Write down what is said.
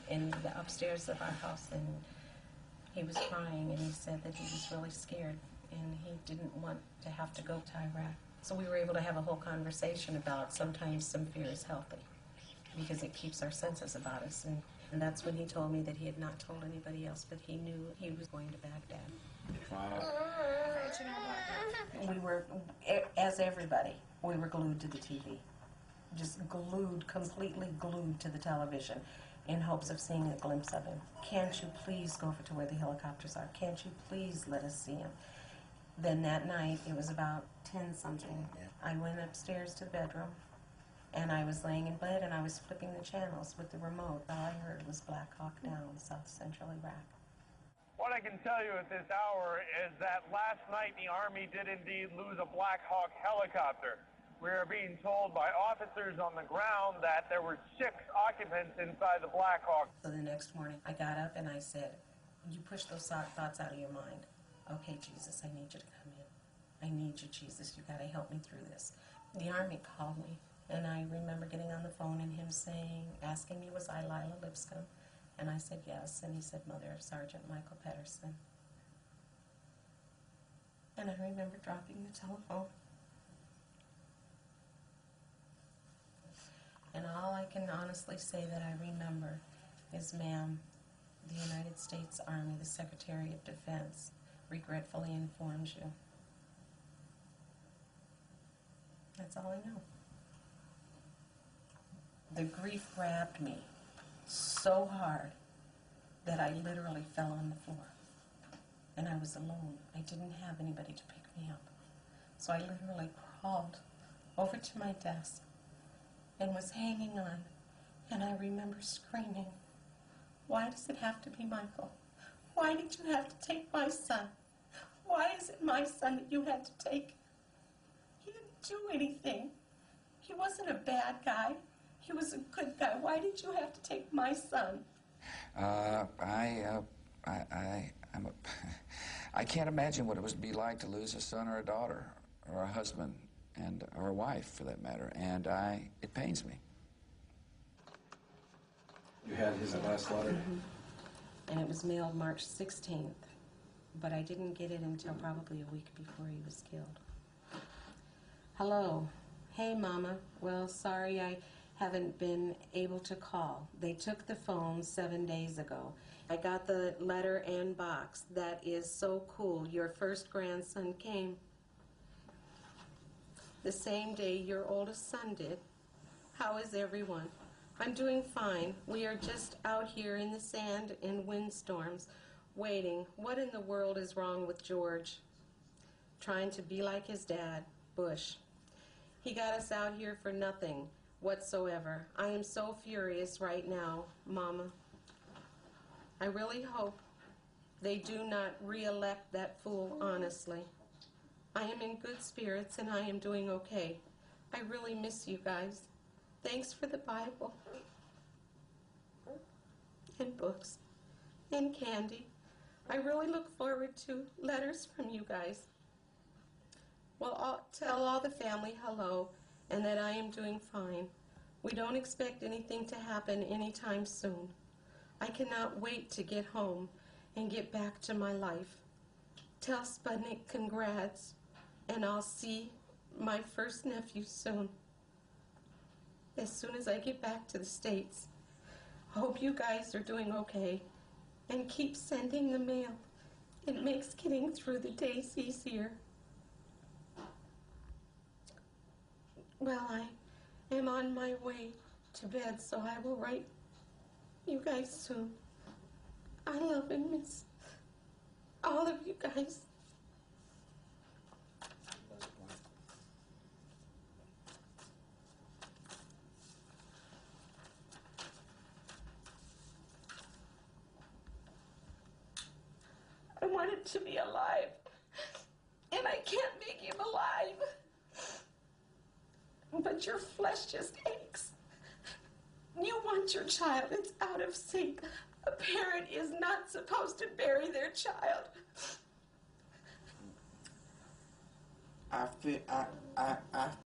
in the upstairs of our house, and he was crying, and he said that he was really scared, and he didn't want to have to go to Iraq. So we were able to have a whole conversation about sometimes some fear is healthy, because it keeps our senses about us. And that's when he told me that he had not told anybody else, but he knew he was going to Baghdad. We were, as everybody, we were glued to the TV. Just glued, completely glued to the television in hopes of seeing a glimpse of him. Can't you please go over to where the helicopters are? Can't you please let us see him? Then that night, it was about 10-something, I went upstairs to the bedroom, and I was laying in bed, and I was flipping the channels with the remote. All I heard was Black Hawk Down, South Central Iraq. What I can tell you at this hour is that last night the Army did indeed lose a Black Hawk helicopter. We are being told by officers on the ground that there were 6 occupants inside the Black Hawk. So the next morning, I got up and I said, you push those thoughts out of your mind. Okay, Jesus, I need you to come in. I need you, Jesus. You got to help me through this. The Army called me, and I remember getting on the phone and him asking me, was I Lila Lipscomb? And I said yes, and he said, mother of Sergeant Michael Pedersen. And I remember dropping the telephone. And all I can honestly say that I remember is, ma'am, the United States Army, the Secretary of Defense, regretfully informs you. That's all I know. The grief grabbed me so hard that I literally fell on the floor. And I was alone. I didn't have anybody to pick me up. So I literally crawled over to my desk and was hanging on. And I remember screaming, why does it have to be Michael? Why did you have to take my son? Why is it my son that you had to take? He didn't do anything. He wasn't a bad guy. He was a good guy. Why did you have to take my son? I can't imagine what it would be like to lose a son or a daughter or a husband or a wife, for that matter, and it pains me. You had his last letter? Mm-hmm. And it was mailed March 16th, but I didn't get it until probably a week before he was killed. Hello. Hey, Mama. Well, sorry I haven't been able to call. They took the phone 7 days ago. I got the letter and box. That is so cool. Your first grandson came the same day your oldest son did. How is everyone? I'm doing fine. We are just out here in the sand in windstorms, waiting. What in the world is wrong with George? Trying to be like his dad, Bush. He got us out here for nothing whatsoever. I am so furious right now, Mama. I really hope they do not re-elect that fool, honestly. I am in good spirits and I am doing okay. I really miss you guys. Thanks for the Bible and books and candy. I really look forward to letters from you guys. Well, I'll tell all the family hello and that I am doing fine. We don't expect anything to happen anytime soon. I cannot wait to get home and get back to my life. Tell Sputnik congrats, and I'll see my first nephew soon. As soon as I get back to the States. Hope you guys are doing okay, and keep sending the mail. It makes getting through the days easier. Well, I am on my way to bed, so I will write you guys soon. I love and miss all of you guys. I want him to be alive, and I can't make him alive. But your flesh just aches. You want your child, it's out of sync. A parent is not supposed to bury their child. I